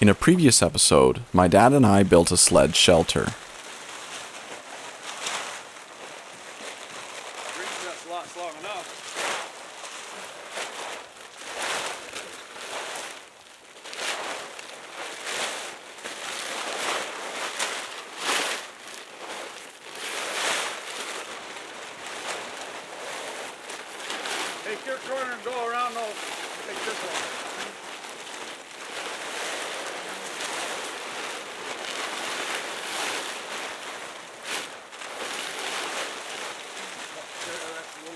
In a previous episode, my dad and I built a sled shelter. That's long enough. Take your corner and go around those. Take this one.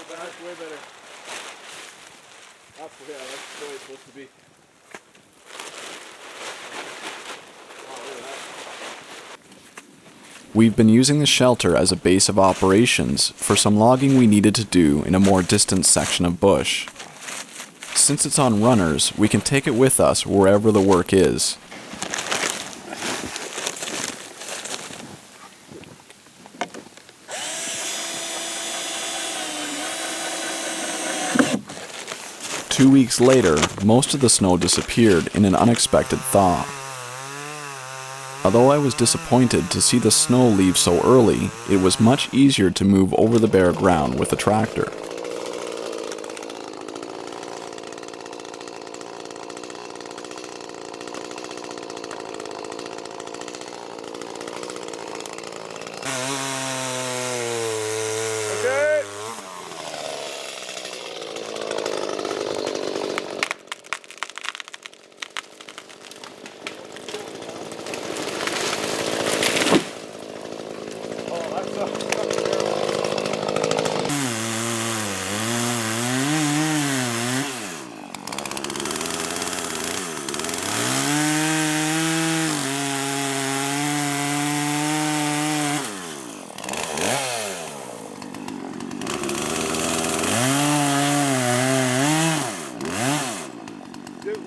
That's way better. That's the way it's supposed to be. We've been using the shelter as a base of operations for some logging we needed to do in a more distant section of bush. Since it's on runners, we can take it with us wherever the work is. Two weeks later, most of the snow disappeared in an unexpected thaw. Although I was disappointed to see the snow leave so early, it was much easier to move over the bare ground with a tractor. Okay.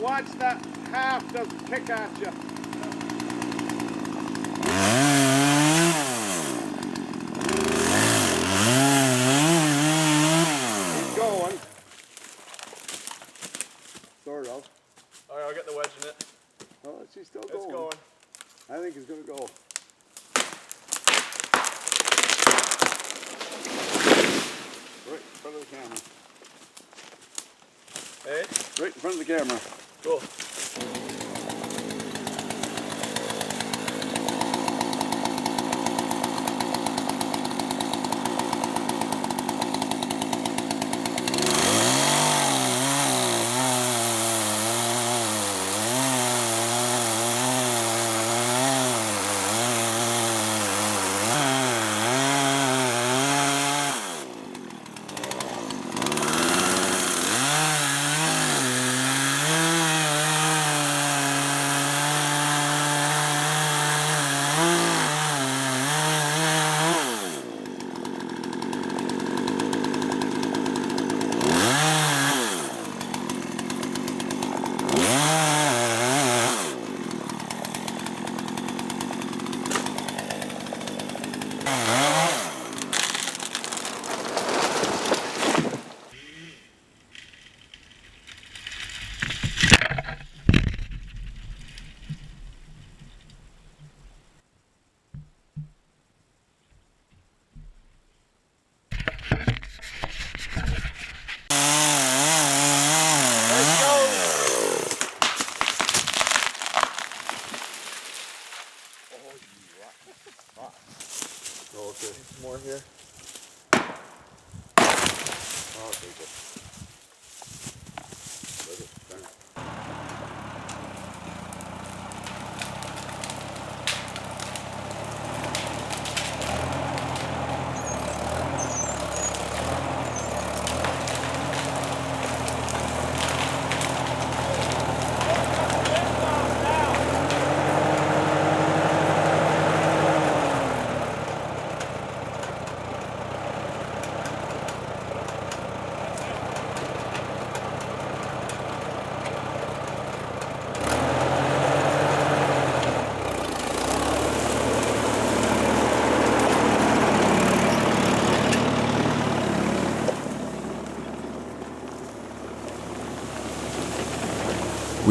'Watch that half doesn't kick at you. He's going. Sort of. Alright, I'll get the wedge in it. Oh, she's still going. It's going. I think it's going to go. Right in front of the camera. Hey? Right in front of the camera. Cool. Oh, okay. Some more here. I'll take it. Let it turn.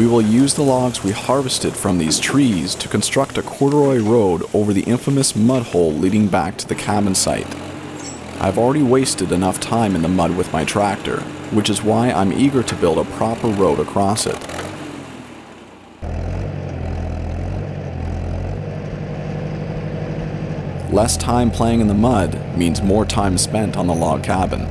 We will use the logs we harvested from these trees to construct a corduroy road over the infamous mud hole leading back to the cabin site. I've already wasted enough time in the mud with my tractor, which is why I'm eager to build a proper road across it. Less time playing in the mud means more time spent on the log cabin.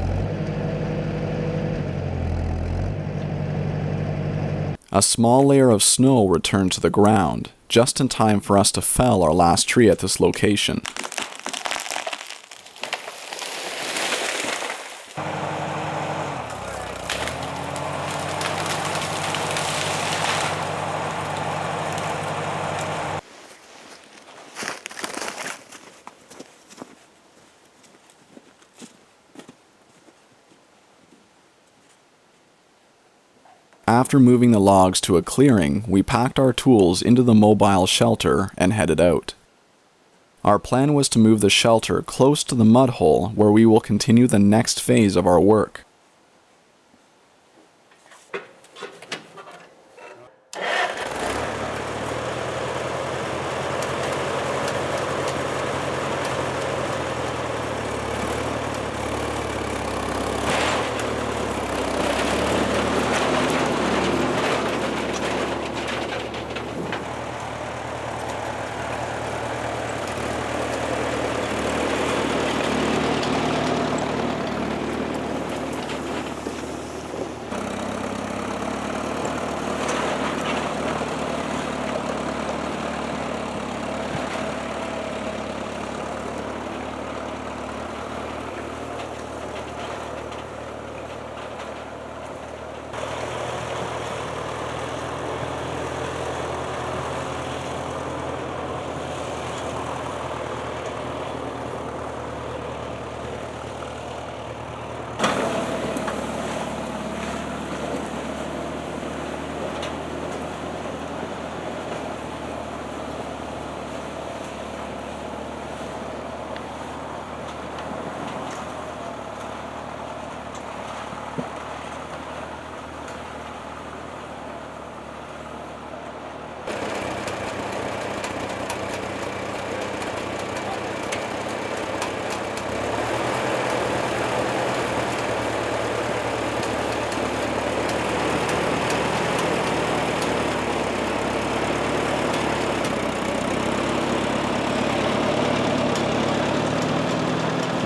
A small layer of snow returned to the ground, just in time for us to fell our last tree at this location. After moving the logs to a clearing, we packed our tools into the mobile shelter and headed out. Our plan was to move the shelter close to the mud hole where we will continue the next phase of our work.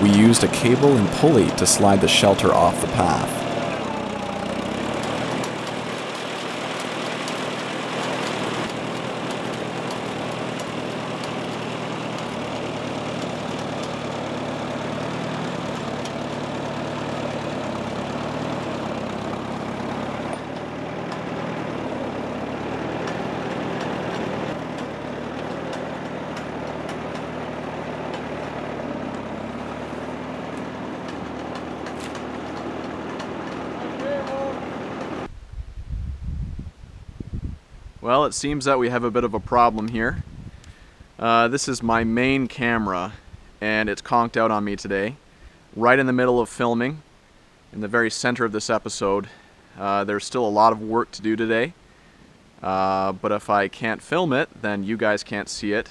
We used a cable and pulley to slide the shelter off the path. Well, it seems that we have a bit of a problem here. This is my main camera, and it's conked out on me today. Right in the middle of filming, in the very center of this episode. There's still a lot of work to do today, but if I can't film it, then you guys can't see it,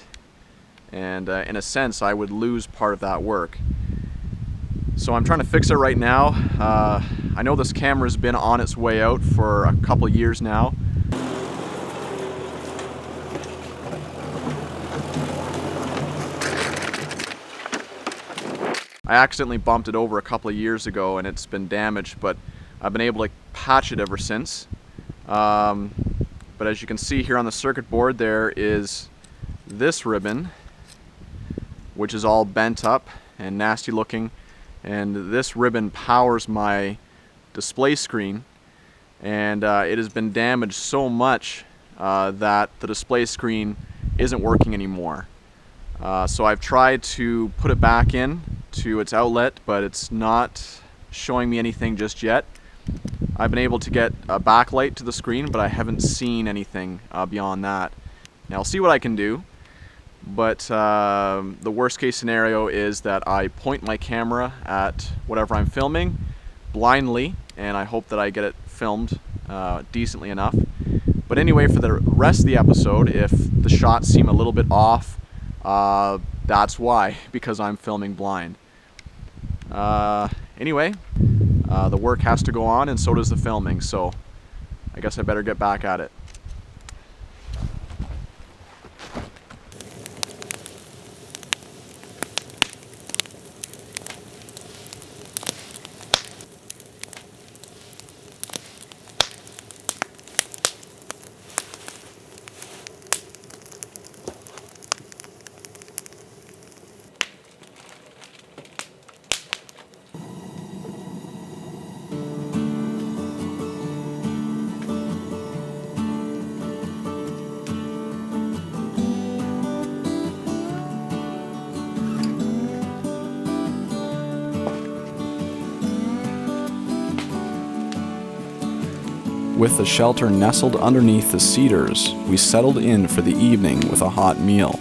and in a sense, I would lose part of that work. So I'm trying to fix it right now. I know this camera's been on its way out for a couple years now. I accidentally bumped it over a couple of years ago and it's been damaged, but I've been able to patch it ever since. But as you can see here on the circuit board, there is this ribbon, which is all bent up and nasty looking, and this ribbon powers my display screen, and it has been damaged so much that the display screen isn't working anymore. So I've tried to put it back in to its outlet, but it's not showing me anything just yet. I've been able to get a backlight to the screen, but I haven't seen anything beyond that. Now I'll see what I can do, but the worst case scenario is that I point my camera at whatever I'm filming blindly, and I hope that I get it filmed decently enough. But anyway, for the rest of the episode, if the shots seem a little bit off, that's why, because I'm filming blind. Anyway, the work has to go on, and so does the filming, so I guess I better get back at it. With the shelter nestled underneath the cedars, we settled in for the evening with a hot meal.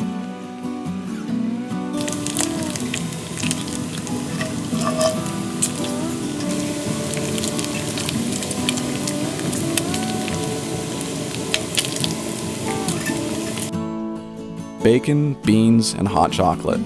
Bacon, beans, and hot chocolate.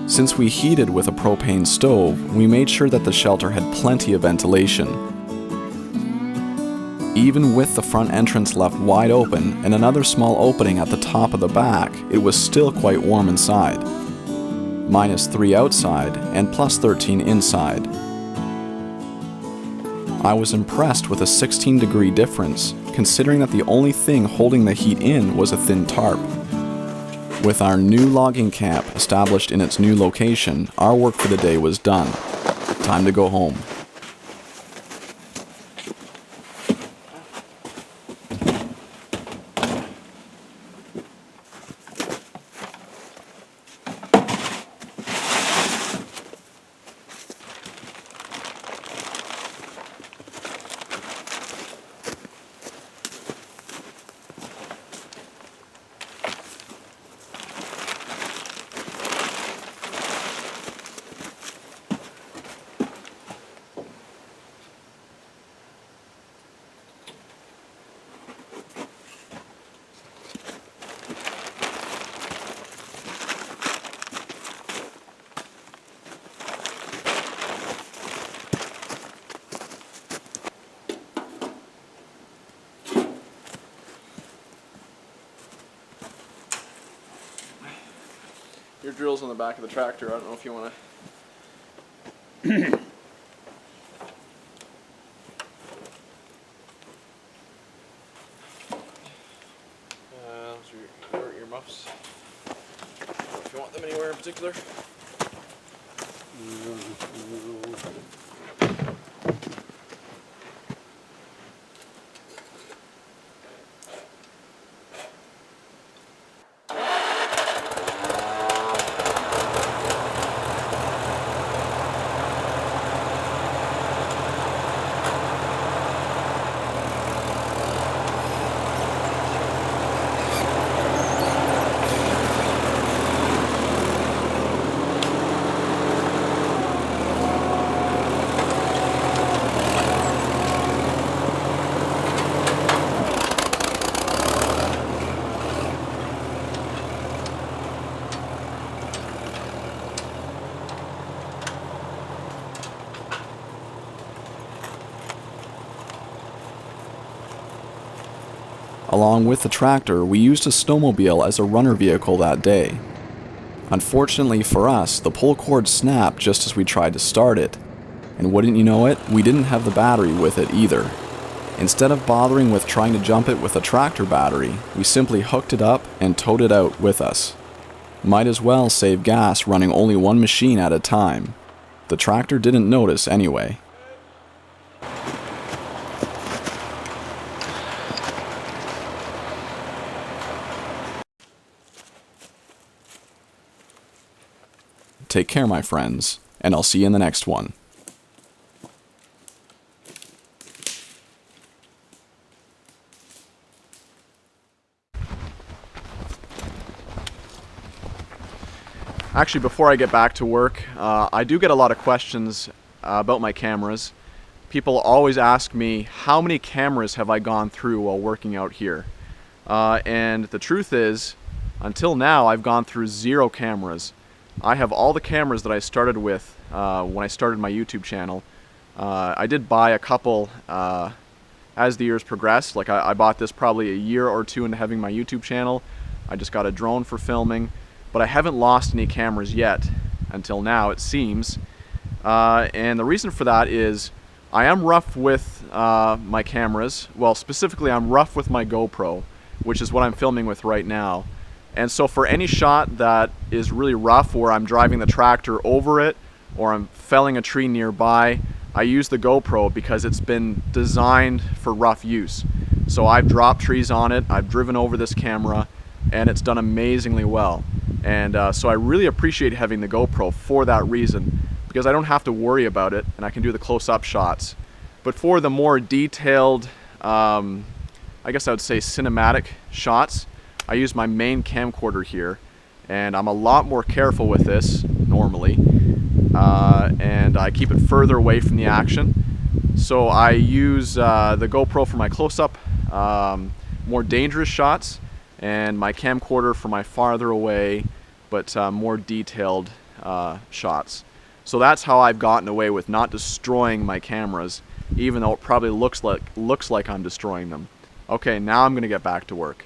Since we heated with a propane stove, we made sure that the shelter had plenty of ventilation. Even with the front entrance left wide open and another small opening at the top of the back, it was still quite warm inside. -3 outside and +13 inside. I was impressed with a 16-degree difference, considering that the only thing holding the heat in was a thin tarp. With our new logging camp established in its new location, our work for the day was done. Time to go home. Your drill's on the back of the tractor. I don't know if you want to... Those are your muffs. If you want them anywhere in particular. Along with the tractor, we used a snowmobile as a runner vehicle that day. Unfortunately for us, the pull cord snapped just as we tried to start it. And wouldn't you know it, we didn't have the battery with it either. Instead of bothering with trying to jump it with a tractor battery, we simply hooked it up and towed it out with us. Might as well save gas running only one machine at a time. The tractor didn't notice anyway. Take care, my friends, and I'll see you in the next one. Actually, before I get back to work, I do get a lot of questions about my cameras. People always ask me, how many cameras have I gone through while working out here? And the truth is, until now, I've gone through 0 cameras. I have all the cameras that I started with when I started my YouTube channel. I did buy a couple as the years progressed. Like I bought this probably a year or 2 into having my YouTube channel. I just got a drone for filming, but I haven't lost any cameras yet until now, it seems. And the reason for that is I am rough with my cameras. Well, specifically I'm rough with my GoPro, which is what I'm filming with right now. And so for any shot that is really rough, where I'm driving the tractor over it or I'm felling a tree nearby, I use the GoPro because it's been designed for rough use. So I've dropped trees on it, I've driven over this camera, and it's done amazingly well. And so I really appreciate having the GoPro for that reason, because I don't have to worry about it and I can do the close-up shots. But for the more detailed, I guess I would say cinematic shots, I use my main camcorder here, and I'm a lot more careful with this normally, and I keep it further away from the action. So I use the GoPro for my close-up, more dangerous shots, and my camcorder for my farther away but more detailed shots. So that's how I've gotten away with not destroying my cameras, even though it probably looks like I'm destroying them. Okay, now I'm going to get back to work.